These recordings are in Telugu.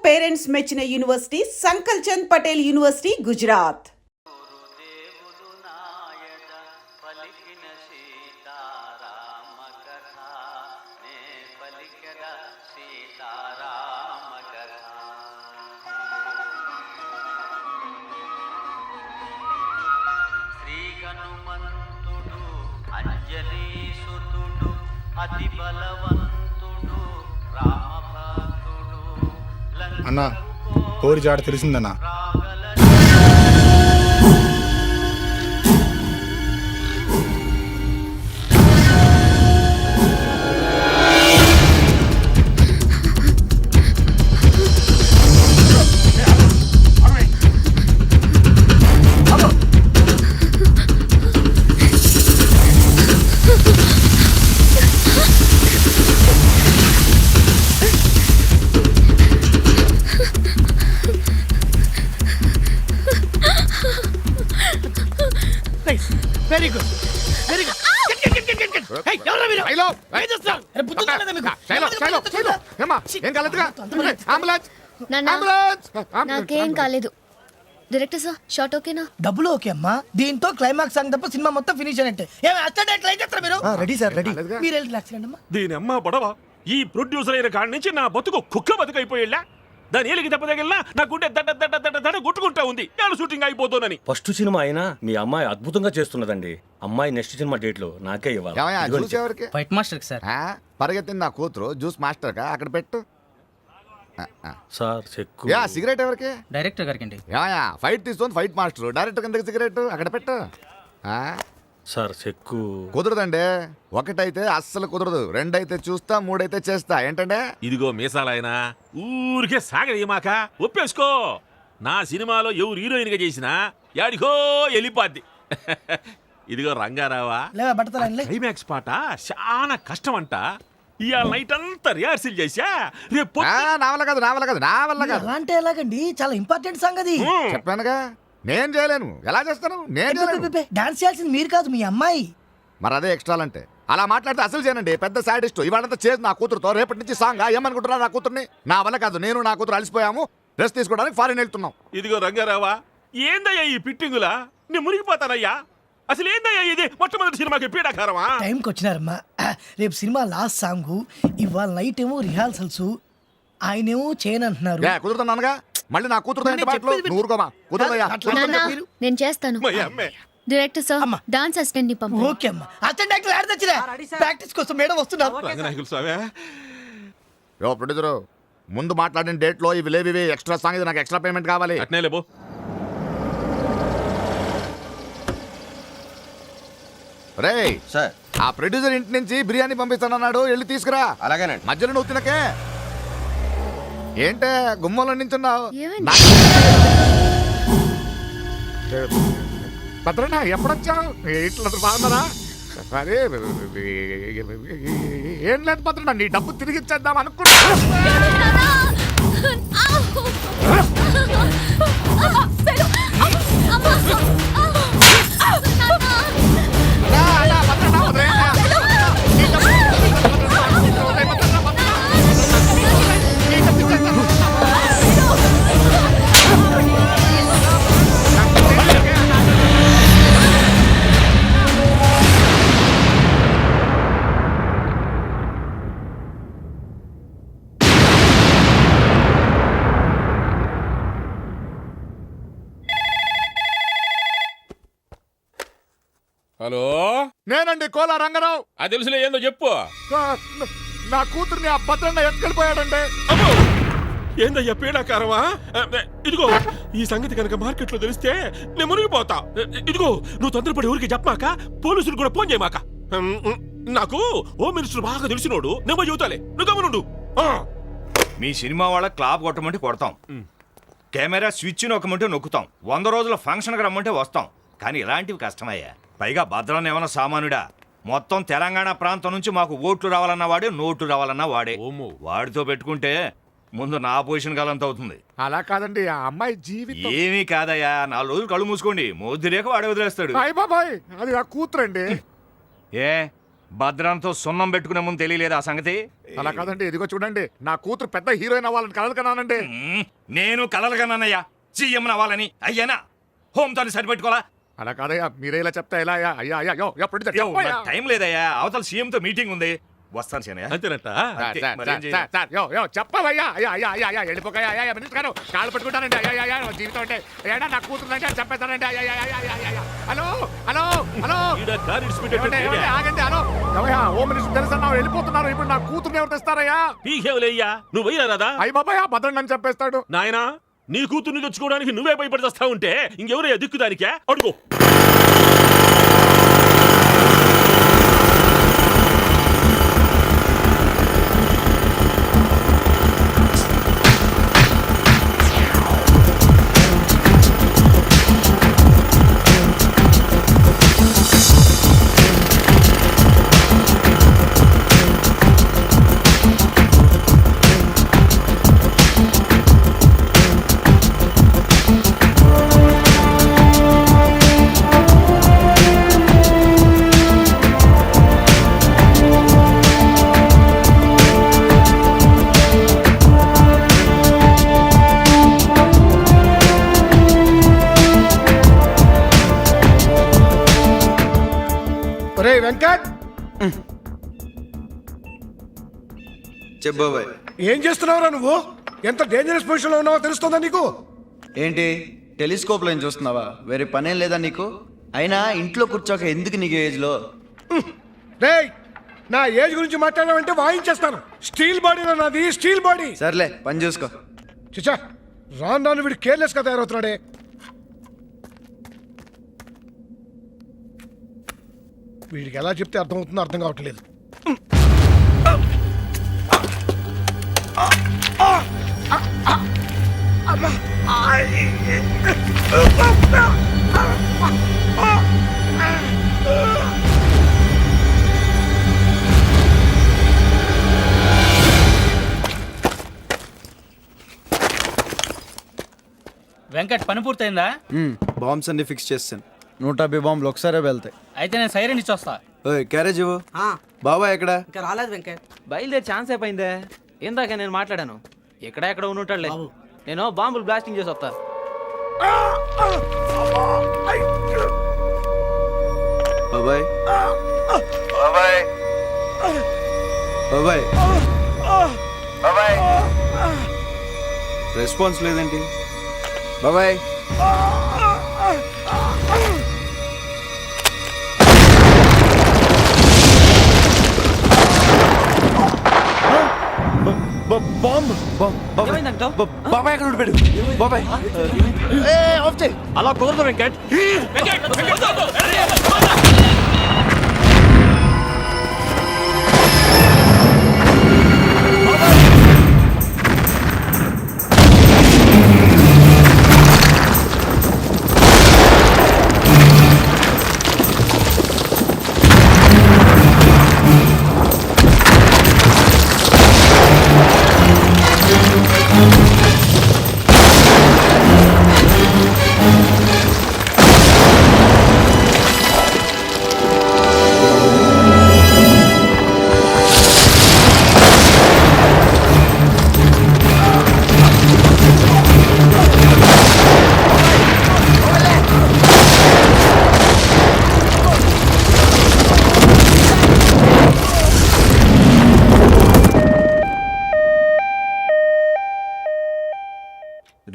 పేరెంట్స్ మెచ్చిన university Sankalchand Patel university Gujarat. అన్నా కోరి జాడ తెలిసిందన్నా. Very good very good. నాకేం కాలేదు. డైరెక్టర్ సార్ షార్ట్ ఓకేనా? డబ్బులు ఓకే అమ్మా. దీంతో క్లైమాక్స్ సాంగ్ తప్ప సినిమా మొత్తం ఫినిష్ అయినట్టే. Ready sir ready. మీరు రిలాక్స్ కండి అమ్మా. దీని అమ్మ పడవ ఈ ప్రొడ్యూసర్ అయిన కాడి నుంచి నా బతుకు కుక్క బతుకైపోయేలా. దాని ఏలికి దెబ్బ తగిలినా నా గుండె దడ్డ దడ్డ దడ్డ దడ్డ గుట్టుకుంటా ఉంది. నేను షూటింగ్ అయిపోతానని. ఫస్ట్ సినిమా అయినా మీ అమ్మాయి అద్భుతంగా చేస్తున్నదండి. అమ్మాయి నెక్స్ట్ సినిమా డేట్ లో నాకే ఇవ్వాలి. Fight master sir. పరిగెత్తింది నా కూతురు జ్యూస్ మాస్టర్ కా అక్కడ పెట్టు. Sir cheque. సిగరెట్ ఎవరికి? డైరెక్టర్ గారికి అండి. ఫైట్ తీసుకొని ఫైట్ మాస్టర్ డైరెక్టర్ కింద సిగరెట్ అక్కడ పెట్టు. సార్ చెక్కు కుదరదండి. ఒకటైతే అస్సలు కుదరదు, రెండైతే చూస్తా, మూడైతే చేస్తా. ఏంటంటే ఇదిగో మీసాలైనా ఊరికే సాగదీయమాక ఒప్పేసుకో. నా సినిమాలో ఎవరు హీరోయిన్ గా చేసినా యాడికో వెళ్ళిపోద్ది. ఇదిగో రంగారావా, క్లైమాక్స్ పాట చాలా కష్టం అంట. ఇవాళ నైట్ అంతా రిహార్సల్ చేసా. రేపు నా వల్ల కాదు, నా వల్ల కాదు, నా వల్ల కాదు. అలాంటి ఎలాగండి? చాలా ఇంపార్టెంట్ సాంగ్ అది. చెప్పానుగా నేను చేయలేను. ఎలా చేస్తాను? నేను డాన్స్ చేయాల్సింది మీరు కాదు, మీ అమ్మాయి. మరి అదే ఎక్స్ట్రాలంటే అలా మాట్లాడితే అసలు చేయనండి. పెద్ద సాడిస్ట్. ఇవాళంతా చేసి నా కూతురుతో రేపటి నుంచి సాంగ్ ఏమనుకుంటున్నా నా కూతుర్ని. నా వల్ల కాదు. నేను నా కూతురు అలసిపోయాము, రెస్ట్ తీసుకోవడానికి ఫారిన్ వెళ్తున్నాం. ఇదిగో రంగారావా, ఏందయ్యా ఈ పిట్టింగులా? నేను మునిగిపోతానయ్యా. అసలు ఏందయ్యా ఇది? మొట్టమొదటి సినిమాకి పీడాకారమా? టైంకి వచ్చినారమ్మా. రేపు సినిమా లాస్ట్ సాంగ్, ఇవాళ నైట్ ఏమో రిహార్సల్స్, ఆయనేమో చేయనంటున్నారు. కుదురుతున్నానుగా. మళ్ళీ నా కూతురుతో నేను చేస్తాను. డైరెక్టర్ సార్ డాన్స్ అసిస్టెంట్ ని పంపు. ఓకే అమ్మా. అసిస్టెంట్ యాక్టర్ యాడ్ తెచ్చిరా. ప్రాక్టీస్ కోసం మేడం వస్తున్నారు. ప్రొడ్యూసర్ ముందు మాట్లాడిన డేట్ లో ఇవి లేవి, ఎక్స్ట్రా సాంగ్, ఇది నాకు ఎక్స్ట్రా పేమెంట్ కావాలి. అట్నే లేబో. రే సార్, ఆ ప్రొడ్యూసర్ ఇంటి నుంచి బిర్యానీ పంపిస్తానన్నాడు, వెళ్ళి తీసుకురా. అలాగేనండి. మధ్యలో నువ్వు తినకే. ఏంటే గుమ్మంలో నించున్నావు? భద్రన్న ఎప్పుడొచ్చావు? ఇట్లా బాగున్నారా? అరే ఏం లేదు భద్రన్న, నీ డబ్బు తిరిగి ఇచ్చేద్దాం అనుకున్నా. హలో, నేనండి కోలా రంగారావు. అది తెలుసులే, ఏందో చెప్పు. నా కూతుర్ని ఆ భద్రన్న ఎత్తుకెళ్ళిపోయాడండి. ఏందయ్యా పీడాకారమా? ఇదిగో ఈ సంగతి కనుక మార్కెట్ లో తెలిస్తే నేను మునిగిపోతా. ఇదిగో నువ్వు తొందరపడి ఊరికి చెప్పమాక, పోలీసులు కూడా ఫోన్ చేయమాక. నాకు హోమ్ మినిస్టర్ బాగా తెలిసినోడు, నేను చెబుతాలే, నువ్వు గమనుండు. మీ సినిమా వాళ్ళ క్లాప్ కొట్టమంటే కొడతాం, కెమెరా స్విచ్ నొక్కమంటే నొక్కుతాం, 100 రోజుల ఫంక్షన్కి రమ్మంటే వస్తాం. కానీ ఇలాంటివి కష్టమయ్యా. పైగా భద్రన్న ఏమన్నా సామాన్యుడా? మొత్తం తెలంగాణ ప్రాంతం నుంచి మాకు ఓట్లు రావాలన్నా వాడే, నోట్లు రావాలన్నా వాడే. వాడితో పెట్టుకుంటే ముందు నా పొజిషన్ కాలంత అవుతుంది. అలా కాదండి, ఆ అమ్మాయి జీవితం. ఏమీ కాదయ్యా, 4 రోజులు కళ్ళు మూసుకోండి, మోద్ది రేఖ వాడే వదిలేస్తాడు. బాబాయ్, అది నా కూతురండి. ఏ భద్రంతో సున్నం పెట్టుకునే ముందు తెలియలేదు ఆ సంగతి. అలా కాదండి, ఇదిగో చూడండి, నా కూతురు పెద్ద హీరోయిన్ అవ్వాలని కలలు కన్నానండి. నేను కలలుగానన్నయ్యా సీఎం అవ్వాలని. అయ్యానా హోమ్తో సరిపెట్టుకోవాలా? అలా కాదయ్యా, మీరే ఇలా చెప్తే ఎలా అయ్యా? అయ్యా అయ్యా యో, యో, ప్రొడ్యూసర్, యో, చెప్పయ్యా. నాకు టైం లేదయ్యా, అవతల సీఎంతో మీటింగ్ ఉంది, వస్తాను శనయ్య. అంతేనట అంతే, సార్, మరేం సార్, చేయను. సార్, సార్, యో, యో, చెప్పవయ్యా. అయ్యా అయ్యా అయ్యా అయ్యా వెళ్ళిపోకయ్యా. అయ్యా మినిట్ గారు కాళ్ళు పట్టుకుంటానండి. అయ్యా అయ్యా అయ్యా జీవితం అంటే ఏడా నా కూతురు అంటే చెప్పేస్తానండి. అయ్యా అయ్యా అయ్యా అయ్యా అయ్యా. హలో హలో హలో ఈడ కారు ఇడిచిపెట్టేట్టు ఏమండి, ఏమండి, ఆగండి. హలో ఏమయ్యా, హోమ్ మినిస్టర్ తెలుసా వెళ్ళిపోతున్నారు. ఇప్పుడు నా కూతురుని ఎవరు తెస్తారయ్యా? పీకేవులయ్యా, నువ్వు పోయినా రాదా? అయ్య బాబాయ్ భద్రం అని చెప్పేస్తాడు. నాయనా, నీ కూతుర్ని తెచ్చుకోవడానికి నువ్వే భయపడి వస్తా ఉంటే ఇంకెవరయ్యా దిక్కుదానికే? అడుగు. ఒరే వెంకట్, చెప్పబాయ్. ఏం చేస్తున్నావురా నువ్వు? ఎంత డేంజరస్ పొజిషన్ లో ఉన్నావో తెలుస్తుందా నీకు? ఏంటి టెలిస్కోప్ లో చూస్తున్నావా? వేరే పనేం లేదా నీకు? అయినా ఇంట్లో కూర్చోక ఎందుకు నీకు ఏజ్ లో? రేయ్, నా ఏజ్ గురించి మాట్లాడావంటే వాయించేస్తాను. స్టీల్ బాడీ నాది, స్టీల్ బాడీ. సర్లే పని చూసుకో. చిచా, రాను రాను వీడు కేర్లెస్ గా తయారవుతున్నాడే. వీడికి ఎలా చెప్తే అర్థమవుతుందో అర్థం కావట్లేదు. వెంకట్ పని పూర్తయిందా? బాంబ్స్ అన్ని ఫిక్స్ చేస్తాను. 150 బాంబులు ఒకసారి వెళ్తాయి. అయితే నేను సైరన్ ఇచ్చొస్తా. ఓయ్ క్యారేజ్ ఇవ్వు. బాబాయ్ ఎక్కడ? ఇంకా రాలేదు వెంకట్. బయలుదేరి ఛాన్స్ అయిపోయిందే. ఇందాక నేను మాట్లాడాను, ఎక్కడ ఉండుంటాడులే. నేను బాంబులు బ్లాస్టింగ్ చేసి వస్తా. బాబాయ్ బాబాయ్ బాబాయ్ బాబాయ్ రెస్పాన్స్ లేదేంటి? బాబాయ్ బాంబ్ బాబాయ్ ఎక్కడ ఉండిపోయాడు? బాబాయ్ అలా కుదరదు వెంకట్.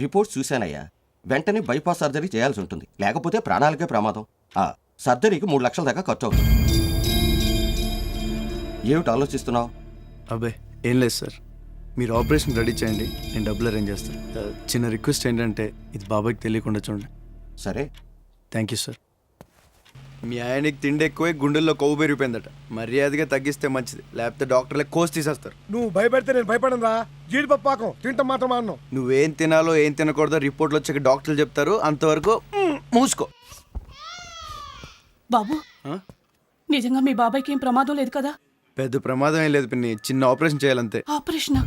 రిపోర్ట్ చూశానయ్యా. వెంటనే బైపాస్ సర్జరీ చేయాల్సి ఉంటుంది, లేకపోతే ప్రాణాలకే ప్రమాదం. సర్జరీకి 3 లక్షల దాకా ఖర్చు అవుతుంది. ఏమిటి ఆలోచిస్తున్నావు? అబ్బే ఏం లేదు సార్, మీరు ఆపరేషన్ రెడీ చేయండి, నేను డబ్బులు అరేంజ్ చేస్తాను. చిన్న రిక్వెస్ట్ ఏంటంటే ఇది బాబాయ్కి తెలియకుండా చూడండి. సరే. Thank you sir. మీ ఆయనకి తిండి ఎక్కువై గుండెల్లో కొవ్వు పెరిగిపోయిందట. మర్యాదగా తగ్గిస్తే మంచిది, లేకపోతే డాక్టర్లే కోసి తీసేస్తారు. నువ్వు భయపెడితే నేను భయపడను రా. జీడిపప్పు పాకం తింటాం మాత్రం అన్నావు. నువ్వేం తినాలో ఏం తినకూడదో రిపోర్ట్లు వచ్చాక డాక్టర్లు చెప్తారు, అంతవరకు మూసుకో. బాబు, నిజంగా మీ బాబాయ్కి ఏం ప్రమాదం లేదు కదా? పెద్ద ప్రమాదం ఏం లేదు పిన్ని, చిన్న ఆపరేషన్ చేయాలంతే. ఆపరేషన్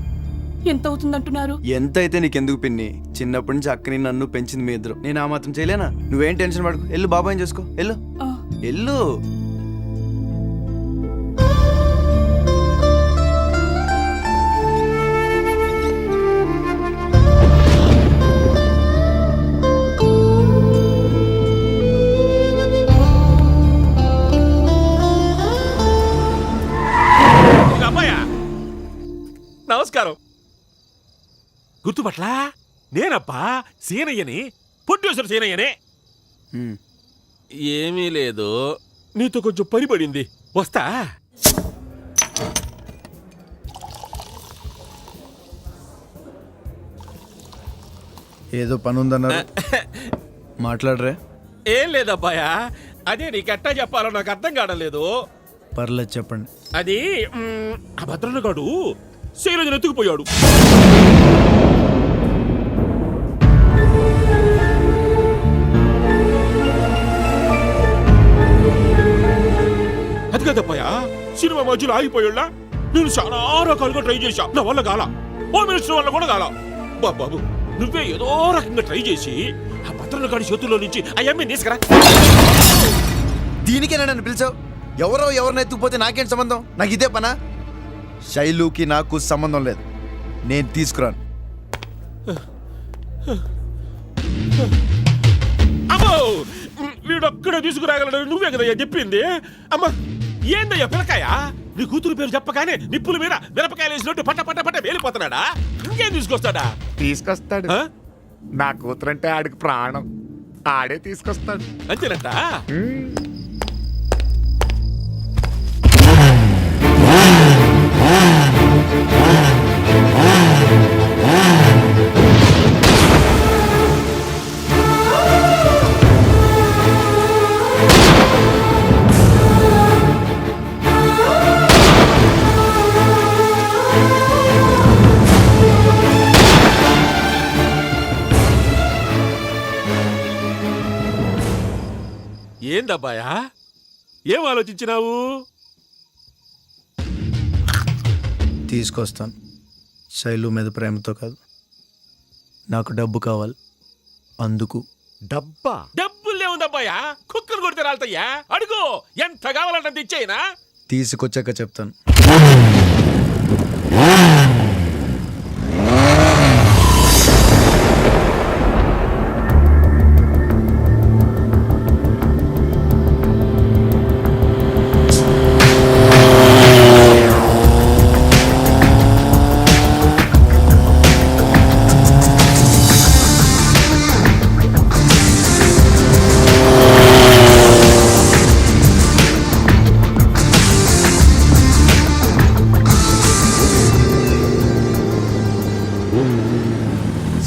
ఎంత అవుతుందంటున్నారు? ఎంత అయితే నీకెందుకు పిన్ని, చిన్నప్పటి నుంచి అక్కని నన్ను పెంచింది మీ ఇద్దరు, నేను ఆ మాత్రం చేయలేనా? నువ్వేం టెన్షన్ పడకు, వెళ్ళు బాబాయ్ చేసుకో, వెళ్ళు వెళ్ళు. గుర్తుపట్లా నేనప్పా సీనయ్యని పొట్టేశ్వర సీనయ్యనే. ఏమీ లేదు, నీతో కొంచెం పని పడింది, వస్తా. ఏదో పని ఉందన్నారు, మాట్లాడరే. ఏం లేదబ్బాయా, అదే నీకెట్టా చెప్పాలో నాకు అర్థం కావడం లేదు. పర్లేదు చెప్పండి. అది ఆ భద్రన్నగాడు శైలజను ఎత్తుకుపోయాడు. అది కదబ్బాయా, సినిమా మధ్యలో ఆగిపోయాళ్ళ. నేను చాలా రకాలుగా ట్రై చేశా, నా వల్ల కాల. హోమ్ మినిస్టర్ వల్ల కూడా కాల. బాబు నువ్వే ఏదో రకంగా ట్రై చేసి ఆ భద్రన్నగాడి చేతుల్లో నుంచి ఆ అమ్మాయి తీసుకురా. దీనికేనా నన్ను పిలిచావు? ఎవరిని ఎత్తుకుపోతే నాకేంటి సంబంధం? నాకు ఇదే పనా? శైలుకి నాకు సంబంధం లేదు, నేను తీసుకురాను. అమ్మో, వీడొక్కడే తీసుకురాగలడు, నువ్వే కదా చెప్పింది. అమ్మా ఏందయ్యా పిల్లకాయ, నీ కూతురు పేరు చెప్పగానే నిప్పుల మీద మిరపకాయలు వేసినట్టు పట్ట పట్ట పట్ట వేలిపోతున్నాడా? ఇంకేం తీసుకొస్తాడా? తీసుకొస్తాడు. నా కూతురంటే ఆడికి ప్రాణం, ఆడే తీసుకొస్తాడు. అంతేనంట. ఏందబ్బాయా, ఏం ఆలోచించినావు? తీసుకొస్తాను, శైలు మీద ప్రేమతో కాదు, నాకు డబ్బు కావాలి, అందుకు. డబ్బా? డబ్బులే ఉందబ్బాయా, కుక్కలు కొడితే రాలుతాయ్యా. అడుగు, ఎంత కావాలంటే ఇచ్చేయినా. తీసుకొచ్చాక చెప్తాను.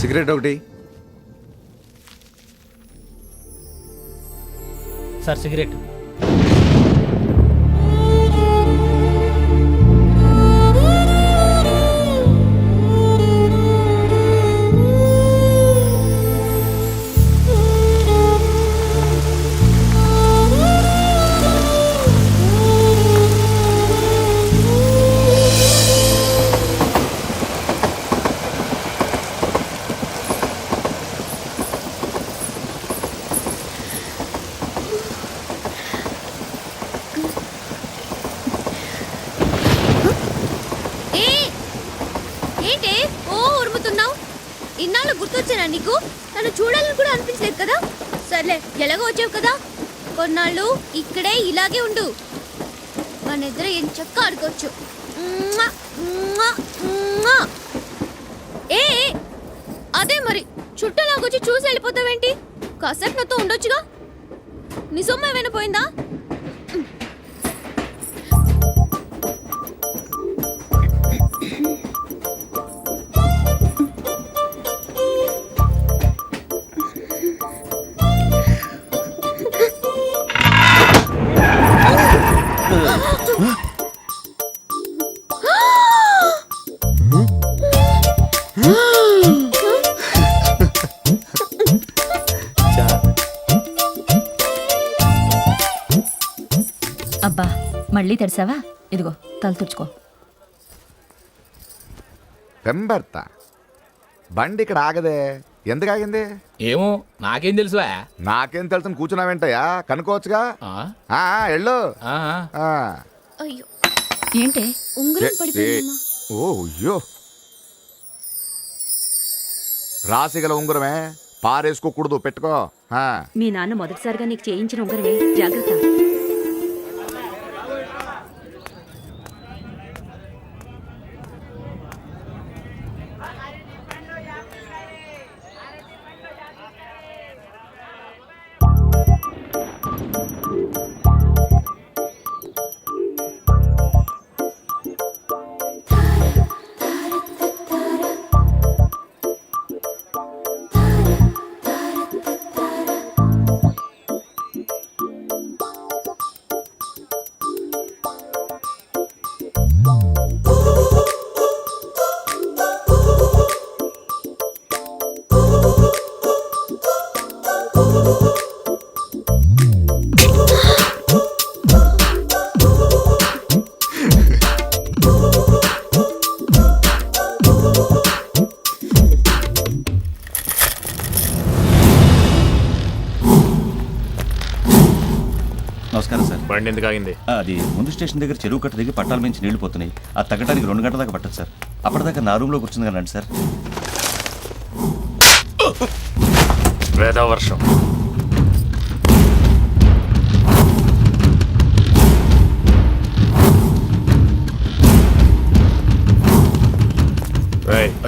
సిగరెట్ ఒకటి. Sir cigarette. ఇన్నాళ్ళు గుర్తొచ్చానా నీకు? నన్ను చూడాలని కూడా అనిపించలేదు కదా. సర్లే, ఎలాగో వచ్చావు కదా, కొన్నాళ్ళు ఇక్కడే ఇలాగే ఉండు. మన ఇద్దరు ఏం చక్క ఆడుకోవచ్చు. ఏ అదే మరి, చుట్టలాగొచ్చి చూసి వెళ్ళిపోతావేంటి? కాసేపు నాతో ఉండొచ్చుగా. నీ సొమ్ము ఏమైనా పోయిందా? అబ్బా, మళ్ళీ తెరిసావా? ఇదిగో తల తుడుచుకో. పెంబర్తా బండి ఇక్కడ ఆగదే, ఎందుకు ఆగింది? ఏమో, నాకేం తెలుసు. నాకేం తెలుసు కూర్చున్నావేంటయ్యా, కనుకోవచ్చుగా. ఎళ్ళు. అయ్యో, ఏంటే ఉంగరం పడిపోయిందమ్మా. ఓ అయ్యో, రాసిగల ఉంగరమే, పారేసుకోకూడదు, పెట్టుకో. మీ నాన్న మొదటిసారిగా నీకు చేయించిన ఉంగరమే, జాగ్రత్త. నమస్కారం సార్. బండి ఎందుకు ఆగింది? అది ముందు స్టేషన్ దగ్గర చెరువు కట్ట దగ్గర పట్టాల మించి నీళ్లు పోతున్నాయి. అది తగ్గడానికి 2 గంటల దాకా పట్టదు సార్. అప్పటిదాకా నా రూమ్లో కూర్చుంది కదండి సార్. వేద వర్షం.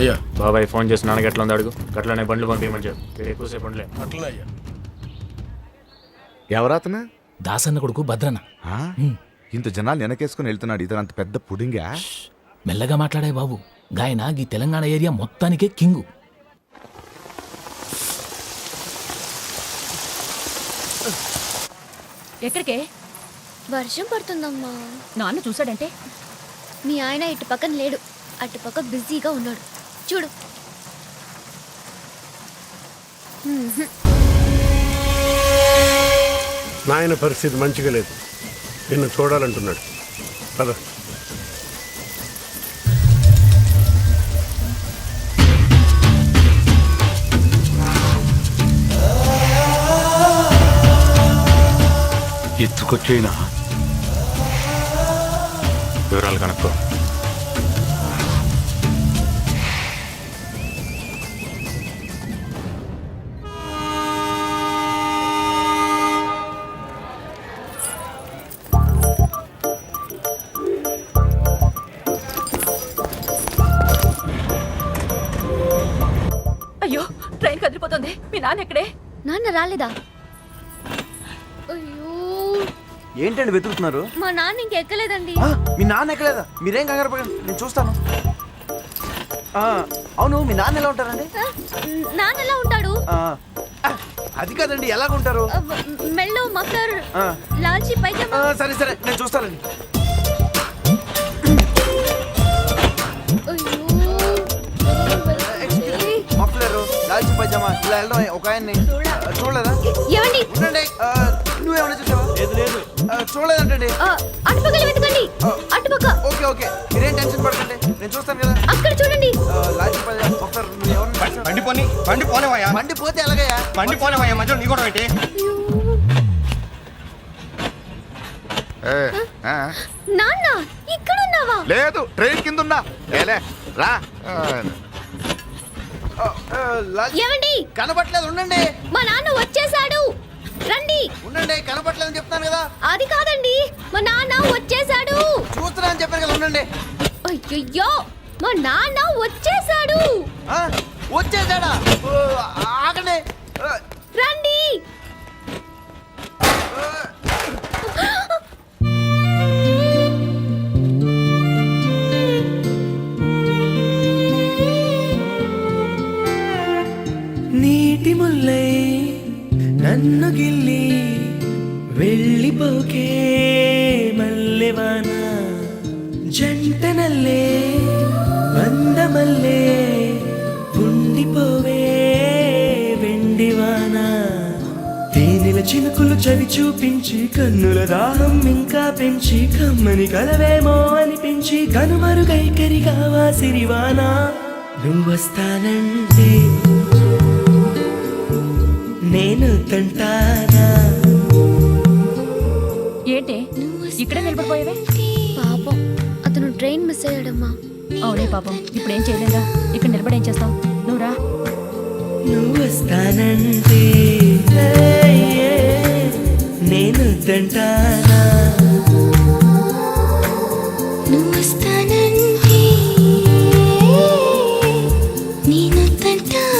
అయ్యా బాబాయ్ ఫోన్ చేసి నాన్నకి ఎట్లా ఉంది అడుగు. గట్లనే బండ్లు పంపించమని చెప్పు. ఎక్కువసేపు బండ్లే. అట్లనే అయ్యా. ఎవరాతన? దాసన్న కొడుకు భద్రన్న. ఇంత జనాలు వెనకేసుకుని వెళ్తున్నాడు. ఇతను అంత పెద్ద పుడింగా? మెల్లగా మాట్లాడే బాబు. గాయన ఈ తెలంగాణ ఏరియా మొత్తానికే కింగు. ఎక్కడికే? వర్షం పడుతుందమ్మా. నాన్న చూసాడంటే మీ ఆయన ఇటు పక్కన లేడు, అటు పక్క బిజీగా ఉన్నాడు. చూడు. నాయన పరిస్థితి మంచిగా లేదు. నిన్ను చూడాలంటున్నాడు. పద. ఎత్తుకొచ్చేనా? వివరాలు కనుక్కో. అయ్యో ట్రైన్ కదిలిపోతుంది. మీ నాన్న ఎక్కడే? నాన్న రాలేదా? అయ్యో, ఏంటండి వెతుకుతున్నారు? మా నాన్న ఇంకెక్కలేదండి. మీ నాన్న ఎక్కలేదా? మీరేం కంగారు పడండి, నేను చూస్తాను. అవును, మీ నాన్న ఎలా ఉంటారండి? నాన్న ఎలా ఉంటాడు? అది కాదండి, ఎలాగుంటారు? మెల్లో మఫ్లర్, లాల్చీ పైజామా. సరే సరే, నేను చూస్తానండి. మఫ్లర్, లాల్చీ పైజామా, ఇలా వెళ్ళడం ఒక ఆయన్ని చూడలేదా? ఏమండి? ఉండండి. నువ్వేమన్నా చూసావా? లేదు లేదు, చూడలేదంటండి. అటుపక్కల వెతకండి. అటుపక్క. ఓకే ఓకే, మీరేం టెన్షన్ పడకండి, నేను చూస్తాను కదా. అక్కడ చూడండి. లాల్చీ పైజామా, మఫ్లర్, బండి పోనీ. బండి పోనేవయ్యా. బండి పోతే ఎలాగయ్యా? బండి పోనేవయ్యా, మధ్యలో నీ కూడా ఏంటి? నాన్న ఇక్కడ ఉన్నావా? లేదు, ట్రైన్ కింద ఉన్నా. రా. ఏమండి? కనబట్లేదు, ఉండండి. మా నాన్న వచ్చేసాడు, రండి. ఉండండి, కనబట్లేదని చెప్తాను కదా. అది కాదండి, మా నాన్న వచ్చేసాడు. చూస్తున్నా అని చెప్పాను కదా, ఉండండి. అయ్యయ్యో, మా నాన్న వచ్చేసాడు. వచ్చేసాడా? ఆగండి, రండి. నీటి ముల్లై నన్ను గిల్లి వెళ్ళిపోకే మల్లెవాన, జంట నల్లే వందమల్లే ఉండిపోవే వెండివాన. తేనెల చినుకులు చవి చూపించి కన్నుల దాహం ఇంకా పెంచి కమ్మని కలవేమో అనిపించి కనుమరుగైకరిగావా సిరివానా. నువ్వొస్తానంటే నేను తంటానా. ఏంటే ఇక్కడే నిలబడిపోయావే? పాపం, అతను ట్రైన్ మిస్ అయ్యాడమ్మా. అవునే పాపం, ఇప్పుడు ఏం చేయలేదా? ఇక్కడ నిలబడి ఏం చేస్తావు? నువ్వు రా. నువ్వొస్తానంటే నేను తంటానా. నువ్వొస్తానంటే నేను తంటానా.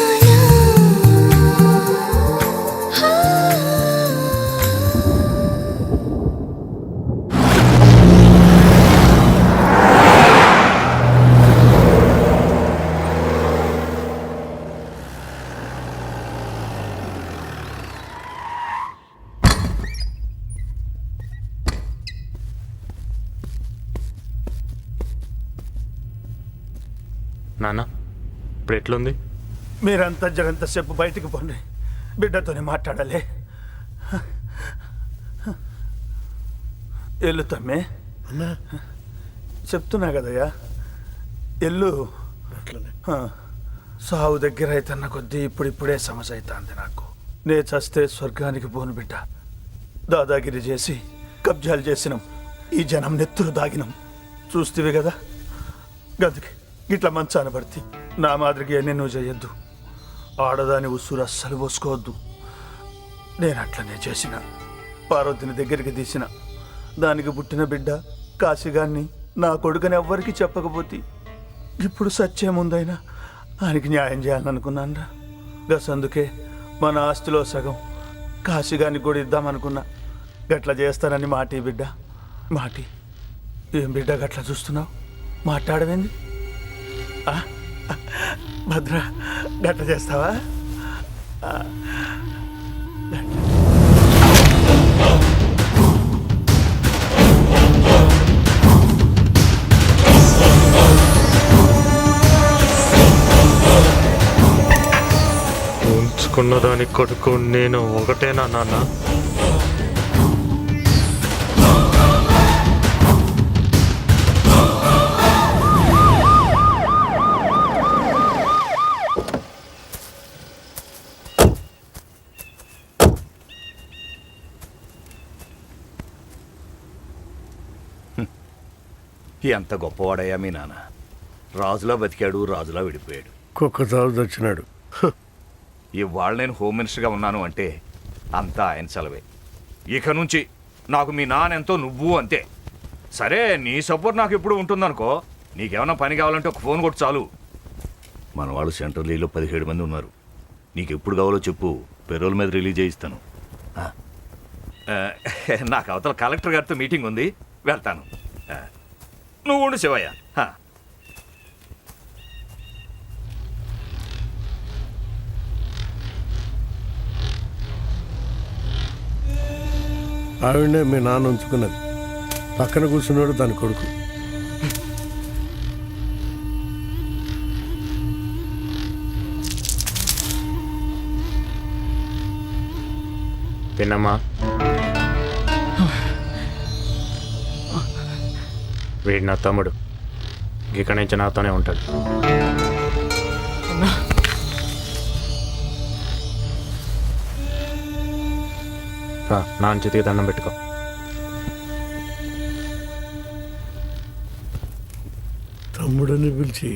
నాన్న ఇప్పుడు ఎట్లుంది? మీరంతా జగంతసేపు బయటికి పోండి, బిడ్డతోనే మాట్లాడాలి. ఎల్లు తమ్మే, చెప్తున్నా కదయ్యా, ఎల్లు. సావు దగ్గర అవుతున్న కొద్దీ ఇప్పుడిప్పుడే సమస్య అవుతుంది నాకు. నే చస్తే స్వర్గానికి పోను బిడ్డ. దాదాగిరి చేసి కబ్జాలు చేసినాం, ఈ జనం నెత్తురు దాగినాం. చూస్తేవి కదా గదికి గిట్ల మంచాన పడితే నా మాదిరిగా ఎన్నెన్నో చేయొద్దు. ఆడదాని ఉసురు అస్సలు పోసుకోవద్దు. నేను అట్లనే చేసిన. పార్వతిని దగ్గరికి తీసిన. దానికి పుట్టిన బిడ్డ కాశీగాన్ని నా కొడుకుని ఎవ్వరికి చెప్పకపోతే ఇప్పుడు సత్యముందైనా ఆయనకి న్యాయం చేయాలనుకున్నాను. గసందుకే మన ఆస్తిలో సగం కాశీగానికి కూడా ఇద్దామనుకున్నా. గట్ల చేస్తానని మాటి బిడ్డ మాటి. ఏం బిడ్డ గట్ల చూస్తున్నావు? మాట్లాడవేంది? భద్ర గట్ల చేస్తావా? ఉంచుకున్న దాని కొడుకు నేను ఒకటేనా నాన్న? ఎంత గొప్పవాడయ్యా మీ నాన్న. రాజులా బతికాడు, రాజులా విడిపోయాడు. కుక్క చావు తెచ్చినాడు. ఇవాళ నేను హోమ్ మినిస్టర్గా ఉన్నాను అంటే అంతా ఆయన సెలవే. ఇక నుంచి నాకు మీ నాన్నెంతో నువ్వు అంతే. సరే, నీ సపోర్ట్ నాకు ఎప్పుడు ఉంటుందనుకో. నీకేమైనా పని కావాలంటే ఒక ఫోన్ కొట్టు చాలు. మన వాళ్ళు సెంట్రల్ 17 మంది ఉన్నారు. నీకు ఎప్పుడు కావాలో చెప్పు, పెరోల్ మీద రిలీజ్ చేయిస్తాను. నాకు అవతల కలెక్టర్ గారితో మీటింగ్ ఉంది, వెళ్తాను. నువ్వు ఉండు శివయ్య. ఆవిడనే మీ నాన్న ఉంచుకున్నది. పక్కన కూర్చున్నాడు దాని కొడుకు. పిన్నమ్మా, వీడు నా తమ్ముడు. ఇక్కడి నుంచి నాతోనే ఉంటాడు. నాన్న చేతికి దండం పెట్టుకో. తమ్ముడని పిలిచి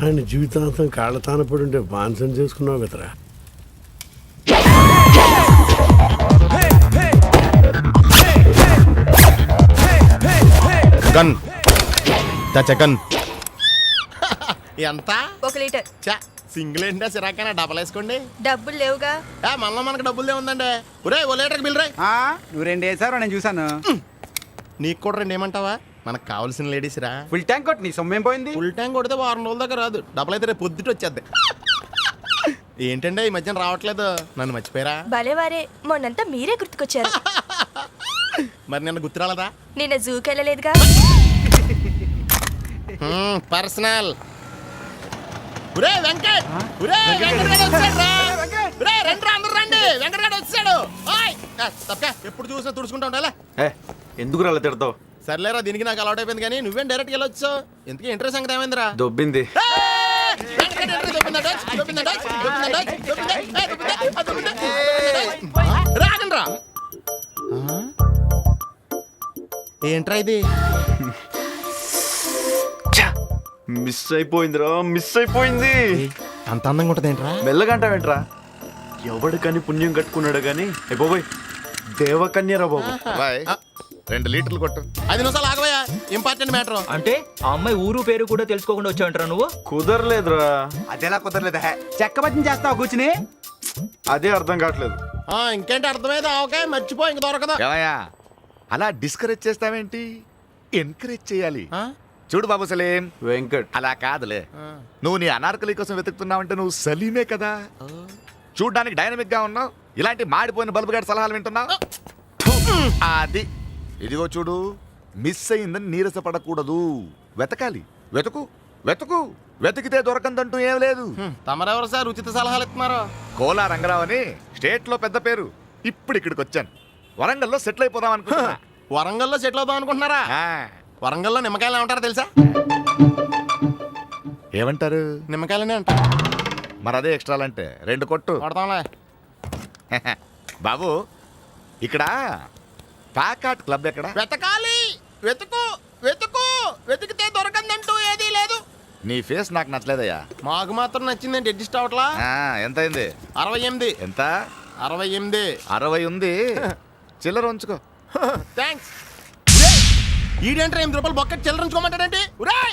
ఆయన జీవితాంతం కాళ్ళతాన పడి ఉంటే బాన్సం చేసుకున్నావు కదరా. గన్ చకన్ ఎంత? 1 లీటర్. సింగిల్ ఏంటా సిరాకైనా డబల్ వేసుకోండి. డబ్బులు లేవుగా. మళ్ళీ మనకు డబ్బులు ఏముందండి. ఒరే 1 లీటర్కి బిల్ రే. నువ్వు 2 వేసారు, నేను చూసాను. నీకు కూడా 2 ఏమంటావా? మనకు కావాల్సిన లేడీస్ రా. ఫుల్ ట్యాంక్ కొట్టి నీ సొమ్మేం పోయింది? ఫుల్ ట్యాంక్ కొడితే 2 రోజుల దాకా రాదు. డబ్బులు అయితే రేపు పొద్దుట వచ్చేద్ది. ఏంటంటే ఈ మధ్యన రావట్లేదు? నన్ను మర్చిపోయారా? భలేవారే, మొన్నంతా మీరే గుర్తుకొచ్చారు. మరి నిన్న గుర్తురాలదా? నిన్న జూకి వెళ్ళలేదుగా. పర్సనల్. ఒరే వెంకట్, ఒరే వెంకట్ గారు వచ్చాడు రా. ఒరే రండి రా, అందరూ రండి. వెంకట్ గారు వచ్చాడు. ఓయ్ తప్పక ఎప్పుడు చూసినా తుడుచుకుంటా ఉండాలా? ఎందుకు రాలే తిడతావు? సర్లేరా, దీనికి నాకు అలవాటు అయిపోయింది. కానీ నువ్వేం డైరెక్ట్ వెళ్ళొచ్చు. ఎందుకు ఇంట్రెస్ట్ సంగతి ఏమైందిరా? దొబ్బింది. రాగండ్రా. ఏంట్రా ఇది? మిస్ అయిపోయిందిరా, మిస్ అయిపోయింది. అంత అందంగా ఉంటుంది ఏంట్రా? మెల్లగంటావేంట్రా? ఎవడికని పుణ్యం కట్టుకున్నాడు కానీ అయిపోయి దేవకన్యరా బాబు. 2 లీటర్లు కొట్టు. 5 నిమిషాలు ఆగవయ్యా, ఇంపార్టెంట్ మ్యాటర్. అంటే ఆ అమ్మాయి ఊరు పేరు కూడా తెలుసుకోకుండా వచ్చావంటారా నువ్వు? కుదరలేదురా. అదేలా కుదరలేదా? చెక్క బజ్జం చేస్తావు కూర్చుని. అదే అర్థం కావట్లేదు. ఇంకేంటి అర్థమైంది? ఆవకాయ మర్చిపో, ఇంక దొరకదు. అలా డిస్కరేజ్ చేస్తావేంటి? ఎంకరేజ్ చేయాలి. చూడు బాబు సలీం, వెంకట్ అలా కాదులే. నువ్వు నీ అనార్కలి కోసం వెతుకుతున్నావంటే నువ్వు సలీమే కదా. చూడ్డానికి డైనమిక్ గా ఉన్నావు. ఇలాంటి మాడిపోయిన బల్బు గారి సలహాలు వింటున్నావు. అది ఇదిగో చూడు, మిస్ అయిందని నీరసపడకూడదు. వెతకాలి. వెతుకు వెతుకు వెతికితే దొరకందంటూ ఏం లేదు. తమరెవరు సార్ ఉచిత సలహాలు ఇస్తున్నారు? కోలా రంగరావు అని స్టేట్ లో పెద్ద పేరు. ఇప్పుడు ఇక్కడికి వచ్చాను. వరంగల్లో సెటిల్ అయిపోదాం అనుకుంటున్నా. వరంగల్లో సెటిల్ అవుదాం అనుకుంటున్నారా? వరంగల్లో నిమ్మకాయలు ఏమంటారో తెలుసా? ఏమంటారు? నిమ్మకాయలనే అంటారు. మరి అదే ఎక్స్ట్రాలంటే 2 కొట్టు. కొడతాంలే. బాబు, ఇక్కడ ప్యాకాట్ క్లబ్ ఎక్కడ? వెతకాలి, వెతుకు వెతుకు, వెతికితే దొరకందంటూ ఏదీ లేదు. నీ ఫేస్ నాకు నచ్చలేదయ్యా. మాకు మాత్రం నచ్చిందండి, అడ్జస్ట్ అవట్లా. ఎంత అయింది? 68. ఎంత? 68. 60 ఉంది. చిల్లర ఉంచుకో. థ్యాంక్స్. ఈడేంట్రా 8 రూపాయలు బొక్క చిల్లర ఉంచుకోమంటాడేంటి?